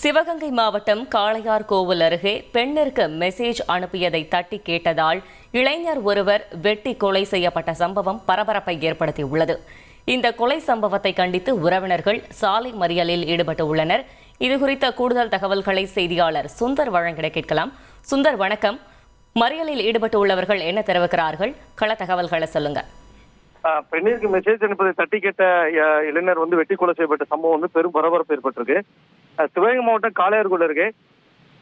சிவகங்கை மாவட்டம் காளையார்கோவில் அருகே பெண்ணிற்கு மெசேஜ் அனுப்பியதை தட்டி கேட்டதால் இளைஞர் ஒருவர் வெட்டி கொலை செய்யப்பட்ட சம்பவம் பரபரப்பை ஏற்படுத்தியுள்ளது. இந்த கொலை சம்பவத்தை கண்டித்து உறவினர்கள் சாலை மறியலில் ஈடுபட்டு உள்ளனர். இதுகுறித்த கூடுதல் தகவல்களை செய்தியாளர் சுந்தர் வழங்கிட கேட்கலாம். சுந்தர், வணக்கம். மறியலில் ஈடுபட்டு உள்ளவர்கள் என்ன தெரிவிக்கிறார்கள்? கள தகவல்களை சொல்லுங்க. பெண்ணிற்கு மெசேஜ் அனுப்பதை தட்டி கேட்ட இளைஞர் வெட்டி கொலை செய்யப்பட்ட சம்பவம் பெரும் பரபரப்பு ஏற்பட்டிருக்கு. சிவகங்கை மாவட்டம் காளையார்கோவில் அருகே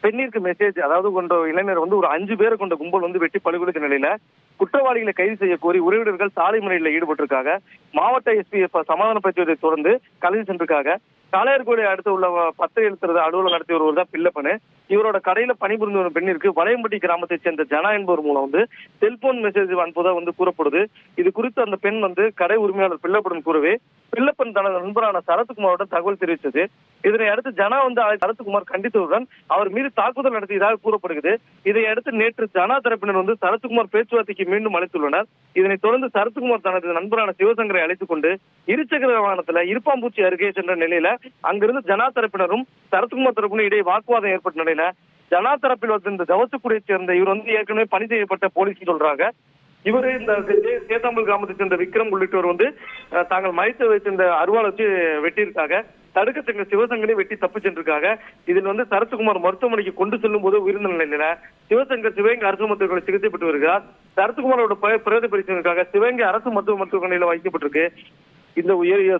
பெண்ணிற்கு மெசேஜ் கொண்ட இளைஞர் ஒரு 5 பேரை கொண்ட கும்பல் வெட்டி படுகொலை நிலையில குற்றவாளிகளை கைது செய்ய கோரி உறவினர்கள் சாலை மறியலில் ஈடுபட்டிருக்காங்க. மாவட்ட எஸ்பி சமாதானப்படுத்தியதை தொடர்ந்து கலைஞர் சென்றிருக்காங்க. காளையார்கோவிலை அடுத்து உள்ள பத்திரை எழுத்துறது அலுவலகம் நடத்தி வருவது தான் பிள்ளப்பனு. இவரோட கடையில பணிபுரிந்து வரும் பெண்ணிற்கு வளையம்பட்டி கிராமத்தை சேர்ந்த ஜனா என்பவர் மூலம் செல்போன் மெசேஜ் அனுப்புவதா கூறப்படுது. இது குறித்து அந்த பெண் கடை உரிமையாளர் பிள்ளப்பன் கூறவே பிள்ளப்பன் தனது நண்பரான சரத்குமாருடன் தகவல் தெரிவித்தது. இதனை அடுத்து ஜனா சரத்குமார் கண்டித்தவுடன் அவர் மீது தாக்குதல் நடத்தியதாக கூறப்படுகிறது. இதை அடுத்து நேற்று ஜனா தரப்பினர் சரத்குமார் பேச்சுவார்த்தைக்கு மீண்டும் அழைத்துள்ளனர். இதனைத் தொடர்ந்து சரத்குமார் தனது நண்பரான சிவசங்கரை அழைத்துக் கொண்டு இருசக்கர வாகனத்துல இருப்பாம்பூச்சி அருகே சென்ற நிலையில அங்கிருந்து ஜனா தரப்பினரும் சரத்குமார் தரப்பினரும் இடையே வாக்குவாதம் ஏற்பட்ட நிலையில ஜனா தரப்பில் இந்த ஜவசுக்குடியை சேர்ந்த இவர் ஏற்கனவே பணி செய்யப்பட்ட போலீஸ் சொல்றாங்க. இவரு இந்த சேத்தாம்பல் கிராமத்தை சேர்ந்த விக்ரம் உள்ளிட்டவர் தாங்கள் மறைத்து வைத்திருந்த அருவாள் வச்சு வெட்டியிருக்காங்க. தடுக்க சென்ற சிவசங்கரை வெட்டி தப்பு சென்றிருக்காங்க. இதில் சரத்குமார் மருத்துவமனைக்கு கொண்டு செல்லும் போது உயிர்ந்த நிலையில சிவசங்கர் சிவகங்கை அரசு மருத்துவமனையில் சிகிச்சை பெற்று வருகிறார். சரத்குமாரோட பிரேத பரிசோதனைக்காக சிவகங்கை அரசு மருத்துவமனையில் வைக்கப்பட்டிருக்கு. இந்த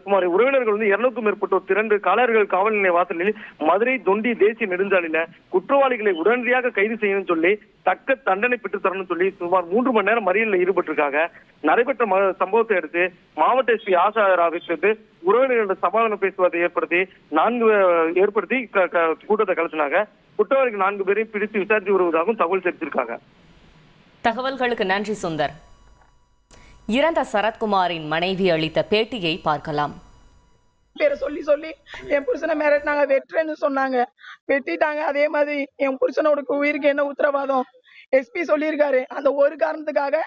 சுமார் உறவினர்கள் 200க்கும் மேற்பட்டோர் திரண்டு காளையார்கள் காவல் நிலைய வாசலில் மதுரை தொண்டி தேசிய நெடுஞ்சாலையில குற்றவாளிகளை உடனடியாக கைது செய்யணும் சொல்லி தக்க தண்டனை பெற்று தரணும் சொல்லி சுமார் 3 மணி நேரம் மறியலில் ஈடுபட்டிருக்காங்க. நடைபெற்ற சம்பவத்தை அடுத்து மாவட்ட எஸ்பி ஆஷா ராவிற்கு உறவினர்கள் சமாதான பேசுவதை ஏற்படுத்தி கூட்டத்தை கலைச்சினாங்க. குற்றவாளிகள் 4 பேரையும் பிடித்து விசாரித்து வருவதாகவும் தகவல் தெரிவித்திருக்காங்க. தகவல்களுக்கு நன்றி சுந்தர். இறந்த சரத்குமாரின் மனைவி அளித்த பேட்டியை பார்க்கலாம். பேரை சொல்லி சொல்லி என் புருஷனை மிரட்டினாங்க, வெட்டுறேன்னு சொன்னாங்க, வெட்டிட்டாங்க. அதே மாதிரி என் புருஷனோட உயிருக்கு என்ன உத்தரவாதம்? எஸ்பி சொல்லியிருக்காரு. அந்த ஒரு காரணத்துக்காக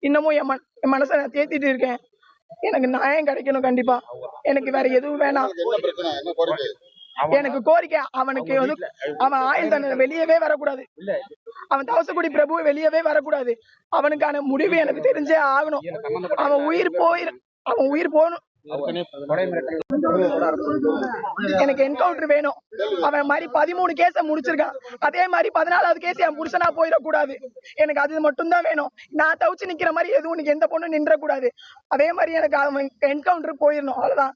இன்னமும் என் மனசை நான் தேத்திட்டு இருக்கேன். எனக்கு நியாயம் கிடைக்கணும். கண்டிப்பா எனக்கு வேற எதுவும் வேணாம். எனக்கு கோரிக்கை, அவனுக்கு அவன் ஆயுள் தண்டனை வெளியவே வரக்கூடாது. அவன் தவசக்குடி பிரபு வெளியவே வரக்கூடாது. அவனுக்கான முடிவு எனக்கு தெரிஞ்சே ஆகணும். அவன் உயிர் போகணும். எனக்கு என்கவுண்டர் வேணும். அவன் மாதிரி 13 கேஸ முடிச்சிருக்கான். அதே மாதிரி 14வது கேஸ் என் புருஷனா போயிடக்கூடாது. எனக்கு அது மட்டும் தான் வேணும். நான் தவிச்சு நிக்கிற மாதிரி எதுவும் எந்த பொண்ணும் நின்ற கூடாது. அதே மாதிரி எனக்கு அவன் என்கவுண்டர் போயிடணும். அவ்வளவுதான்.